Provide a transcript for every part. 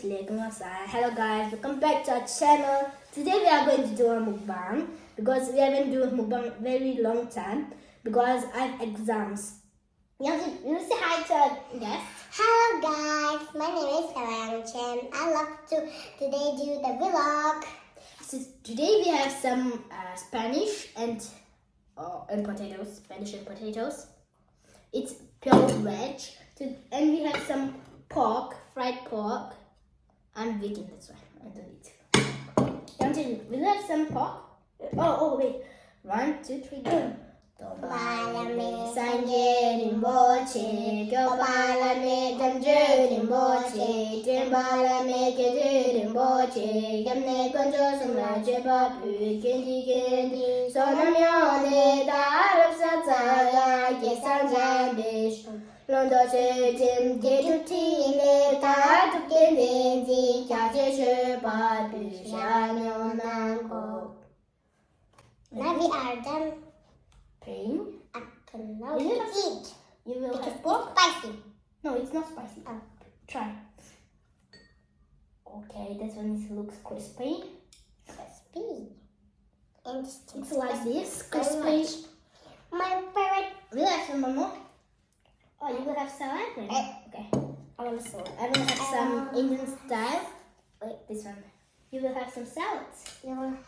Hello guys, welcome back to our channel. Today we are going to do a mukbang because we haven't done mukbang very long time because I have exams. You want to say hi to our guests? Hello guys, my name is Chen. I love to today do the vlog. So today we have some Spanish and potatoes. Spanish and potatoes. It's pure veg. And we have some pork, fried pork. I'm vegan, that's why I don't eat. Will you have some pork? Oh wait. 1, 2, 3, go. Tobalame sanje boche, tobalame tamje boche, timbalame kede boche, gamne konjo samaje babu kendi sonamyone darab sataya kesanjandish. Londo se tim getutine ta tukene kaje babu shanyo nango. Now we are done. Pain. Now we eat. You will Because have pork? it's spicy. No, it's not spicy. Oh. Try. Okay, this one looks crispy. Crispy. And It's like this, very crispy. much. My favorite. Will you have some more? Oh, you will have salad? Okay. I want salad. I will have some Indian style. Wait, this one. You will have some salads.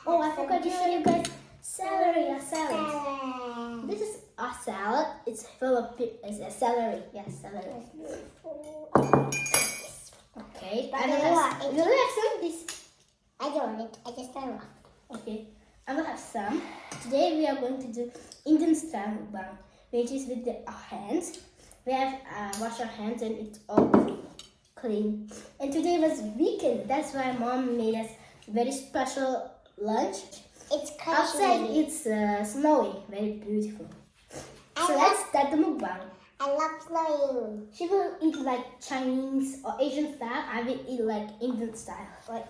Oh, I forgot to show you guys celery, a salad. Salad. This is a salad. It's full of it's a celery. Yes, celery. Okay. But I will you know have, what? will you have some? This. I don't want it. I just turn off. Okay, I will have some. Today we are going to do Indian style mukbang, which is with our hands. We have wash our hands and it's all clean. And today was weekend. That's why mom made us very special lunch. It's crunchy. Outside it's snowy, very beautiful. So let's start the mukbang. I love snowing. She will eat like Chinese or Asian style. I will eat like Indian style. Right.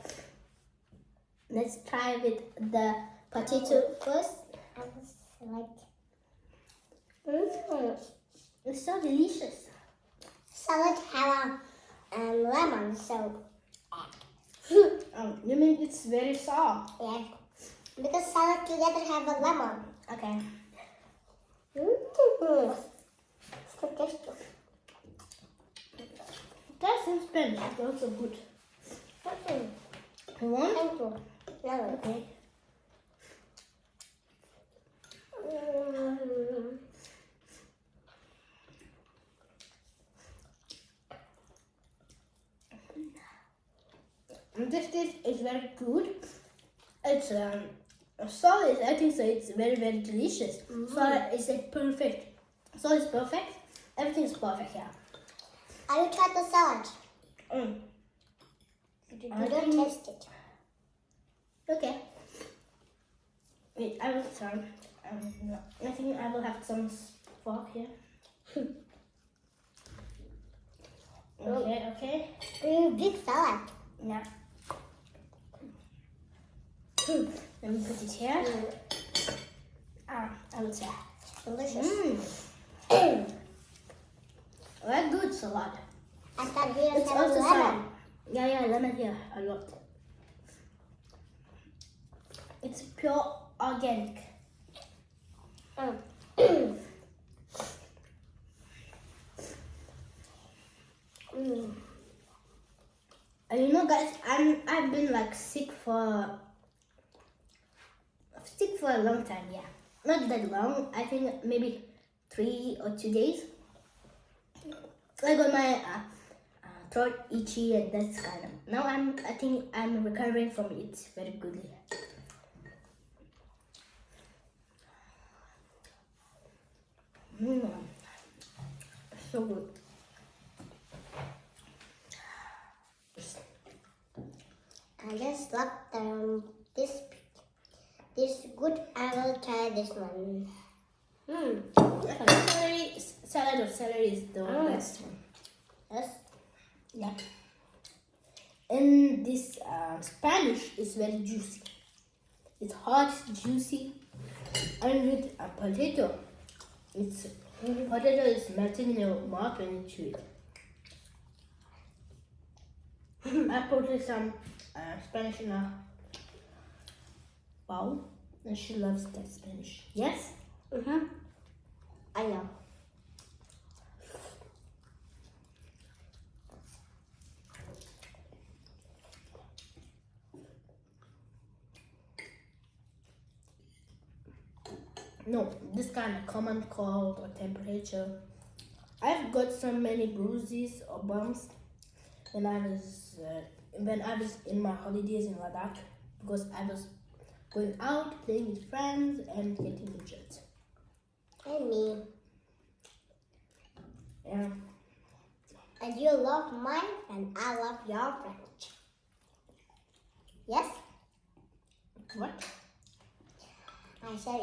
Let's try with the potato first. I was like, It's so delicious. salad have lemon, so You mean it's very soft? yeah. Because salad together have a lemon. Okay. So tasty. That's in Spanish. It's also good. You want? Thank you. Lemon. Okay. This dish is very good. It's solid. I think so. It's very delicious. Solid is perfect. Solid is perfect. Everything is perfect. Yeah. I will try the salad. You I don't think- taste it. Okay. Wait, I will try. No, I think I will have some fork here. Okay. Big salad. Yeah. Let me put it here. I will try. Delicious. Very good salad. I thought here It's have also lemon. sour. Yeah, lemon here a lot. It's pure organic. And you know, guys, I've been like sick for a long time. Yeah, not that long. I think maybe 3 or 2 days. I got my throat itchy and that's kind of. Now I think I'm recovering from it very goodly. So good. I just love this good. I will try this one. Celery is the best one. Yes. Yeah. And this Spanish is very juicy. It's hot, juicy, and with a potato. Potato is melting in your mouth when you chew it. I put some Spanish in a bowl, and she loves that Spanish. Yes? I know. No, this kind of common cold or temperature. I've got so many bruises or bumps when I was in my holidays in Ladakh because I was going out playing with friends and getting injured. And me. Yeah. And you love mine and I love your French. Yes? What? I said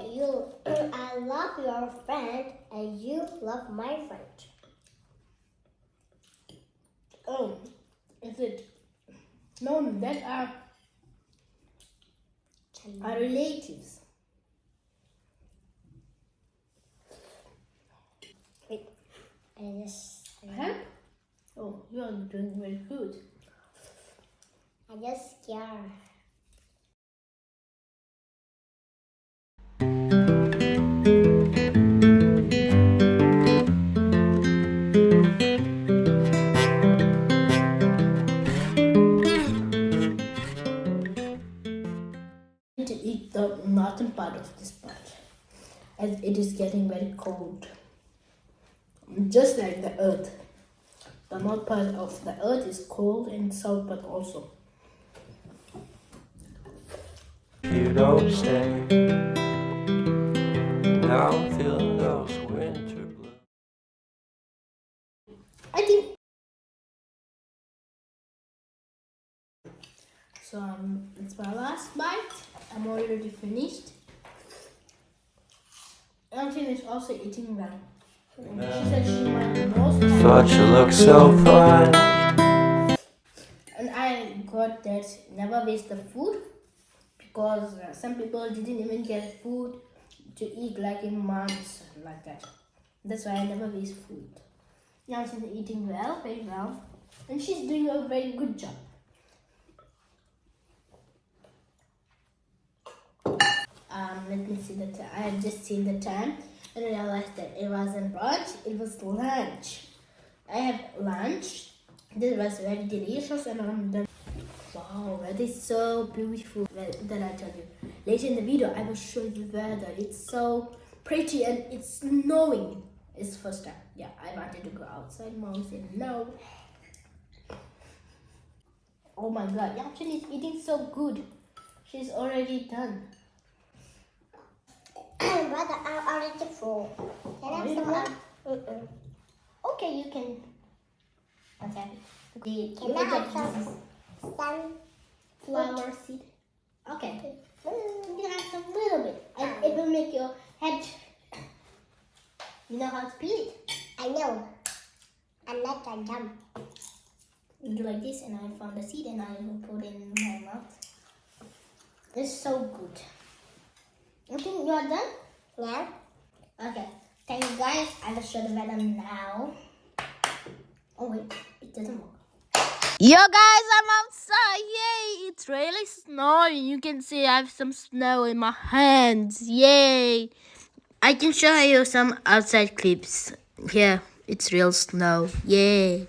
I love your friend and you love my French. Oh, is it? No, that are relatives. Wait, I just Help? Oh, you are doing very good. I just scared. To eat the northern part of this part as it is getting very cold. Just like the earth. The north part of the earth is cold and south part also. You don't say. Now I'm feeling those winter blues. I think so. It's my last bite. I'm already finished. Elton is also eating well. She said she wants most. Thought you looked so fine. And I got that never waste the food because some people didn't even get food to eat like in months like that. That's why I never waste food. Now she's eating well, very well, and she's doing a very good job. Let me see the time. I have just seen the time and realized that it wasn't brunch, it was lunch. I have lunch. This was very delicious and I'm done. Wow, that is so beautiful. Then I tell you. Later in the video, I will show you the weather. It's so pretty and it's snowing. It's first time. Yeah, I wanted to go outside. Mom said no. Oh my god, Yamchin is eating so good. She's already done. Brother, I'm already full. Can I have some more? Okay, you can. Okay. Can I have some Sunflower seed? Okay. You can have some little bit. And it will make your head. You know how to peel it? I know. I'm not that dumb. You do like this, and I found the seed, and I will put it in my mouth. It's so good. You think you are done? Yeah? Okay. Thank you guys. I will show the weather now. Oh wait, it doesn't work. Yo guys, I'm outside. Yay! It's really snowing. You can see I have some snow in my hands. Yay! I can show you some outside clips. Here, it's real snow. Yay!